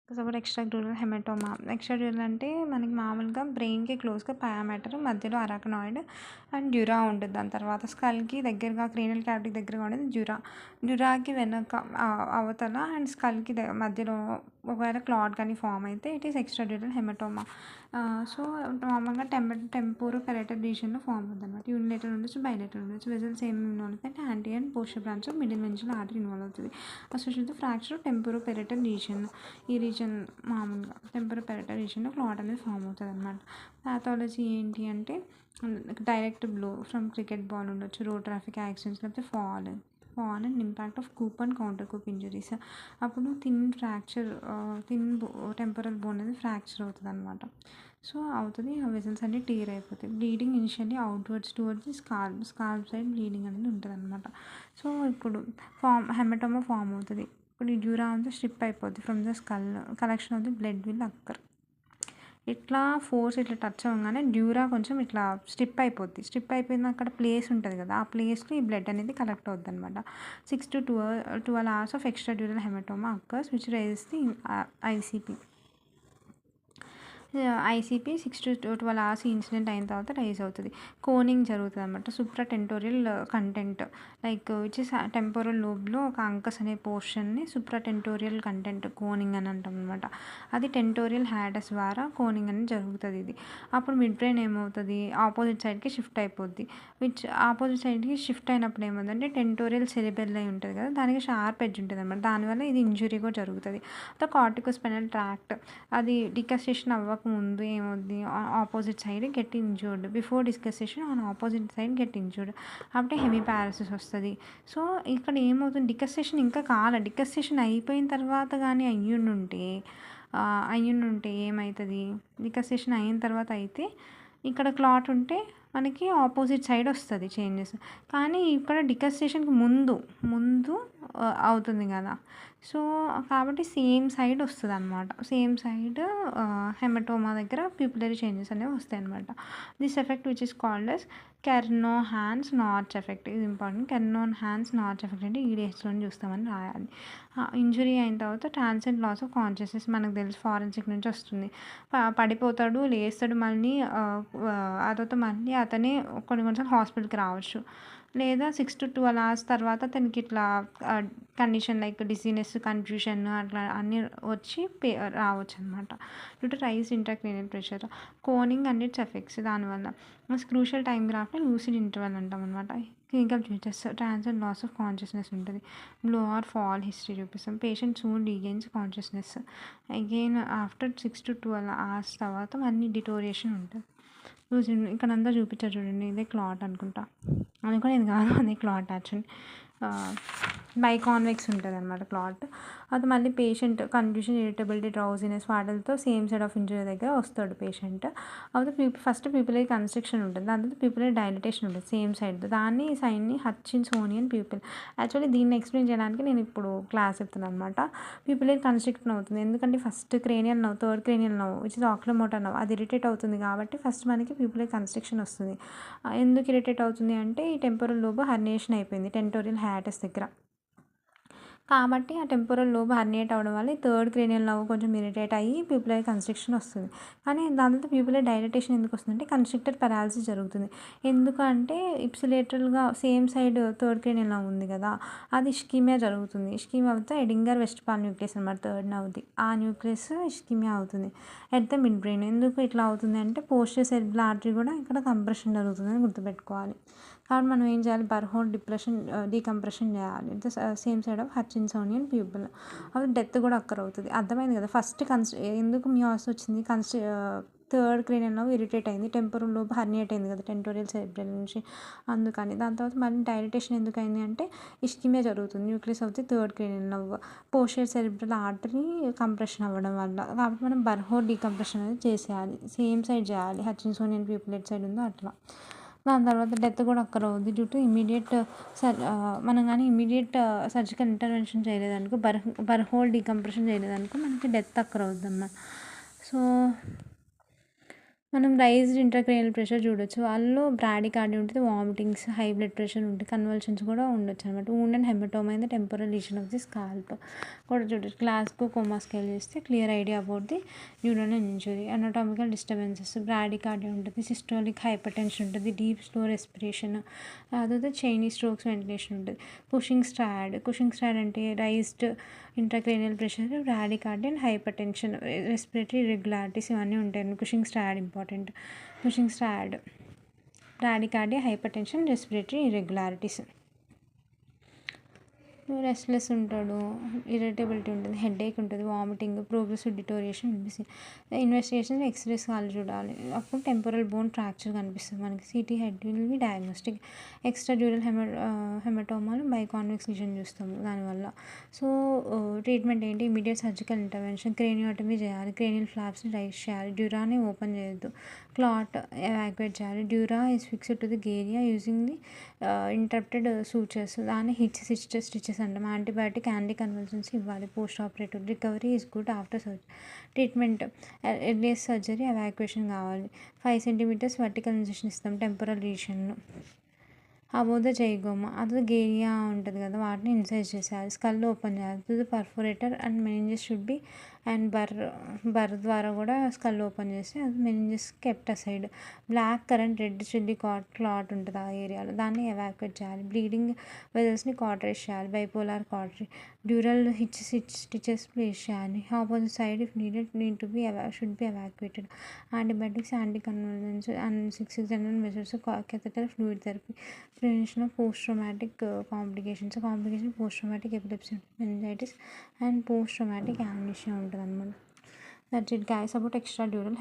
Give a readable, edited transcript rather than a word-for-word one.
Suppose extra dural haematoma. Extra dural అంటే మనకి మామూలుగా బ్రెయిన్‌కి క్లోజ్‌గా పయామెటర్ మధ్యలో అరాకనాయిడ్ అండ్ డ్యూరా ఉంటుంది. దాని తర్వాత స్కల్‌కి దగ్గరగా క్రేనియల్ క్యావిటీకి దగ్గరగా ఉండేది డ్యూరా. డ్యూరాకి వెనక అవతల అండ్ స్కల్‌కి మధ్యలో ఒకవేళ క్లాట్ కానీ ఫామ్ అయితే it is extra dural haematoma. So నార్మల్గా టెంపోరో పెరటల్ రీజియన్లో ఫామ్ అవుతుంది అనమాట. యూనిలేటరల్ ఉండొచ్చు, బైలేటరల్ ఉండొచ్చు. వెజల్స్ ఏమి ఇన్వాల్వ్ అవుతాయి అంటే anti and poster branch middle వెంచుల ఆర్టరీ ఇన్వాల్వ్ అవుతుంది. Associated fracture temporo parietal region. ఈ రీజన్ మామూలుగా టెంపరరీ పెరటల్ రీజన్లో క్లాట్ అనేది ఫామ్ అవుతుంది అనమాట. ప్యాథాలజీ ఏంటి అంటే direct blow from cricket ball ఉండొచ్చు, రోడ్ ట్రాఫిక్ యాక్సిడెంట్స్, లేకపోతే fall and impact of coup and counter coup injuries. అప్పుడు థిన్ టెంపరల్ బోన్ అనేది ఫ్రాక్చర్ అవుతుంది అనమాట. సో అవుతుంది, ఆ వెజల్స్ అన్ని టీర్ అయిపోతాయి. Bleeding initially outwards towards scalp side bleeding అనేది ఉంటుంది అనమాట. సో ఇప్పుడు హెమటోమా ఫామ్ అవుతుంది. ఇప్పుడు ఈ డ్యూరా అంతా స్ట్రిప్ అయిపోద్ది from the skull. Collection of the blood will అక్కర్. ఇట్లా ఫోర్స్ ఇట్లా టచ్ అవ్వగానే డ్యూరా కొంచెం ఇట్లా స్ట్రిప్ అయిపోద్ది. స్ట్రిప్ అయిపోయిన అక్కడ ప్లేస్ ఉంటుంది కదా, ఆ ప్లేస్లో ఈ బ్లడ్ అనేది కలెక్ట్ అవుద్ది అనమాట. 6 to 12 hours of extra dural haematoma occurs which raises the ICP. 6 to 12 hours ఈ ఇన్సిడెంట్ అయిన తర్వాత రైజ్ అవుతుంది. కోనింగ్ జరుగుతుంది అనమాట. Supratentorial content like which is temporal లోబ్లో ఒక అంకస్ అనే పోర్షన్ని సుప్రాటెంటోరియల్ కంటెంట్ కోనింగ్ అని అంటాం అనమాట. అది టెంటోరియల్ హ్యాడస్ ద్వారా కోనింగ్ అనేది జరుగుతుంది. ఇది అప్పుడు మిడ్ బ్రెయిన్ ఏమవుతుంది, ఆపోజిట్ సైడ్కి షిఫ్ట్ అయిపోద్ది. ఆపోజిట్ సైడ్కి షిఫ్ట్ అయినప్పుడు ఏమవుతుందంటే టెంటోరియల్ సెరిబెల్లై ఉంటుంది కదా, దానికి షార్ప్ ఎడ్జ్ ఉంటుంది అనమాట. దానివల్ల ఇది ఇంజురీ కూడా జరుగుతుంది. కార్టికోస్పెనల్ ట్రాక్ట్ అది డికస్టేషన్ ముందు ఏమవుద్ది, opposite side get injured. Before decussation on opposite side get injured. అప్పుడే హెమీ పారాసిస్ వస్తుంది. సో ఇక్కడ ఏమవుతుంది, డికస్టేషన్ అయిపోయిన తర్వాత కానీ అయ్యుండుంటే ఏమవుతుంది, డికస్టేషన్ అయిన తర్వాత అయితే ఇక్కడ క్లాట్ ఉంటే మనకి ఆపోజిట్ సైడ్ వస్తుంది చేంజెస్. కానీ ఇక్కడ డికస్టేషన్కి ముందు అవుతుంది కదా, సో కాబట్టి సేమ్ సైడ్ వస్తుంది అనమాట. సేమ్ సైడ్ హెమటోమా దగ్గర ప్యూపిలరీ చేంజెస్ అనేవి వస్తాయి అనమాట. This effect which is called as Kernohan's notch effect. ఇది important. Kernohan's notch effect అంటే ఈడిహెచ్లో చూస్తామని రాయాలి. ఇంజురీ అయిన తర్వాత ట్రాన్సియెంట్ లాస్ ఆఫ్ కాన్షియస్నెస్ మనకు తెలుసు, ఫారెన్సిక్ నుంచి వస్తుంది. పడిపోతాడు, లేస్తాడు, మళ్ళీ ఆ తర్వాత మళ్ళీ అతనే కొన్నిసార్లు హాస్పిటల్కి రావచ్చు. లేదా 6 to 12 hours తర్వాత తనకి ఇట్లా కండిషన్ లైక్ డిజీనెస్, కన్ఫ్యూషన్ అట్లా అన్నీ వచ్చి రావచ్చు అనమాట. Due to rise intracranial pressure, coning and its effects. దానివల్ల క్రూషియల్ టైం గ్రాఫ్ని లూసిడ్ ఇంటర్వల్ అంటాం అనమాట. Clinical features transient loss of consciousness ఉంటుంది. బ్లో ఆర్ ఫాల్ హిస్టరీ చూపిస్తాం. Patient soon regains consciousness again after 6 to 12 hours తర్వాత మళ్ళీ deterioration ఉంటుంది. ఇక్కడ అంతా చూపించారు చూడండి, ఇదే క్లాట్ అనుకుంటా. అది కూడా ఇది కాదు, అదే క్లాట్ యాక్చువల్లీ. బైకాన్వెక్స్ ఉంటుంది అనమాట క్లాట్. అది మళ్ళీ పేషెంట్ కన్ఫ్యూషన్, ఇరిటబిలిటీ, డ్రౌజినెస్ వాటితో సేమ్ సైడ్ ఆఫ్ ఇంజరీ దగ్గర వస్తాడు పేషెంట్. అయితే ఫస్ట్ ప్యూపిలరీ కన్స్ట్రక్షన్ ఉంటుంది, దాని తర్వాత ప్యూపిలరీ డైలటేషన్ ఉంటుంది సేమ్ సైడ్. దాన్ని సైన్ని హట్చిన్సోనియన్ ప్యూపిల్. యాక్చువల్లీ దీన్ని ఎక్స్ప్లెయిన్ చేయడానికి నేను ఇప్పుడు క్లాస్ చెప్తున్నాను అనమాట. ప్యూపిలరీ కన్స్ట్రక్షన్ అవుతుంది ఎందుకంటే first cranial nerve, third cranial nerve which is oculomotor nerve, అది ఇరిటేట్ అవుతుంది కాబట్టి ఫస్ట్ మనకి ప్యూపిలరీ కన్స్ట్రక్షన్ వస్తుంది. ఎందుకు ఇరిటేట్ అవుతుంది అంటే ఈ టెంపోరల్ లోబ్ హర్నియేషన్ అయిపోయింది టెంటోరియల్ హ్యాటస్ దగ్గర, కాబట్టి ఆ టెంపోరల్ లోబ్ హర్నియేట్ అవ్వడం వల్ల థర్డ్ క్రేనియల్ నర్వ్ కొంచెం ఇరిటేట్ అయ్యి ప్యూపిలరీ కన్స్ట్రక్షన్ వస్తుంది. కానీ దాని తర్వాత ప్యూపిలరీ డైలటేషన్ ఎందుకు వస్తుందంటే కన్స్ట్రిక్టర్ పెరాలసిస్ జరుగుతుంది. ఎందుకంటే ఇప్సిలేటరల్గా same side third cranial nerve ఉంది కదా, అది ఇష్కీమియా జరుగుతుంది. ఇష్కీమియా అవుతే ఎడింగర్ వెస్ట్ఫాల్ న్యూక్లియస్ అనమాట థర్డ్ నర్వ్ది, ఆ న్యూక్లియస్ ఇష్కీమియా అవుతుంది ఎట్ ద మిడ్ బ్రెయిన్. ఎందుకు ఇట్లా అవుతుంది అంటే పోస్టర్ సెరిబ్రల్ ఆర్టరీ కూడా ఇక్కడ కంప్రెషన్ జరుగుతుందని గుర్తుపెట్టుకోవాలి. కాబట్టి మనం ఏం చేయాలి, బర్హోల్ డీకంప్రెషన్ చేయాలి the same side of hutchinsonian pupil. అవి డెత్ కూడా అక్కర్ అవుతుంది. అర్థమైంది కదా, ఫస్ట్ ఎందుకు మియాస్ వచ్చింది, థర్డ్ క్రేనియల్ నర్వ్ ఇరిటేట్ అయింది, టెంపోరల్ లోబ్ హర్నియేట్ అయింది కదా టెంటోరియల్ సెరిబ్రల్ నుంచి, అందుకని. దాని తర్వాత మళ్ళీ డైలటేషన్ ఎందుకు అయింది అంటే ఇష్కిమియా జరుగుతుంది, nucleus of the third cranial nerve, poster cerebral artery compression అవ్వడం వల్ల. కాబట్టి మనం బర్హోల్ డీకంప్రెషన్ అనేది చేసేయాలి, సేమ్ సైడ్ చేయాలి, హట్చిన్సోనియన్ ప్యూపిల్ ఎట్ సైడ్ ఉందో అట్లా. దాని తర్వాత డెత్ కూడా అక్కర్ అవుద్ది డ్యూ టు మనం కానీ ఇమీడియట్ సర్జికల్ ఇంటర్వెన్షన్ చేయలేదనుకో, బర్హోల్ డీకంప్రెషన్ చేయలేదనుకో మనకి డెత్ అక్కర్ అవుద్ది అన్నమాట. సో మనం రైజ్డ్ ఇంట్రాక్రేనియల్ ప్రెషర్ చూడొచ్చు. వాళ్ళలో బ్రాడీకార్డియా ఉంటుంది, వామిటింగ్స్, హై బ్లడ్ ప్రెషర్ ఉంటుంది, కన్వల్షన్స్ కూడా ఉండొచ్చు అనమాట. Wound and haematoma in the temporal lesion of the scalp కూడా చూడొచ్చు. గ్లాస్గో కోమా స్కేల్ చేస్తే clear idea about the neuronal injury. Anatomical disturbances, bradycardia ఉంటుంది, సిస్టోలిక్ హైపర్ టెన్షన్ ఉంటుంది, డీప్ స్లో రెస్పిరేషన్, అదొక చైనీ స్ట్రోక్స్ వెంటిలేషన్ ఉంటుంది. Cushing triad అంటే raised intracranial pressure, bradycardia and hypertension, respiratory irregularities ఇవన్నీ ఉంటాయి. Cushing triad important. Cushing స్ట్రాడ్, bradycardia, hypertension, respiratory irregularities. Restless ఉంటాడు, irritability ఉంటుంది, headache ఉంటుంది, vomiting, progressive deterioration కనిపిస్తుంది. Investigation x rays కాల్ చూడాలి, అప్పుడు టెంపోరల్ బోన్ ఫ్రాక్చర్ కనిపిస్తుంది మనకి. CT head will be diagnostic. Extra dural హెమటోమాలు బైకాన్వెక్స్ లీజన్ చూస్తాము దానివల్ల. సో ట్రీట్మెంట్ ఏంటి? ఇమీడియట్ సర్జికల్ ఇంటర్వెన్షన్, క్రేనియోటమీ చేయాలి, క్రేనియల్ ఫ్లాప్స్ని రైజ్ చేయాలి, డ్యూరాని ఓపెన్ చేయొద్దు, క్లాట్ ఎవాక్యుయేట్ చేయాలి. Dura is fixed to the galea using the interrupted sutures, దాన్ని స్టిచెస్ అంటాం. యాంటీబయాటిక్, యాంటీ కన్వల్సన్స్ ఇవ్వాలి. Post operative recovery is good after surgery. Treatment earliest surgery, evacuation కావాలి. 5 సెంటీమీటర్స్ వర్టికల్ ఇంజెక్షన్ ఇస్తాం temporal region. Above the zygoma, అది galea ఉంటుంది కదా, వాటిని incise చేసేయాలి. స్కల్ ఓపెన్ చేయాలి. To the perforator and meninges should be and burr ద్వారా కూడా స్కల్ ఓపెన్ చేసి అది meninges kept aside. Black currant, red chilli clot ఉంటుంది ఆ ఏరియాలో, దాన్ని ఎవాక్యుయేట్ చేయాలి. బ్లీడింగ్ వెజల్స్ని కాటరైజ్ చేయాలి. Bipolar cautery. Dural stitches place చేయాలి. Opposite side if need to be should be evacuated. Antibiotics, anti convulsants and 6 general measures, catheter, fluid therapy. Prevention of post-traumatic complications. Post-traumatic epilepsy, meningitis and post-traumatic amnesia ఉంటుంది అనమాట. That's it guys about extra dural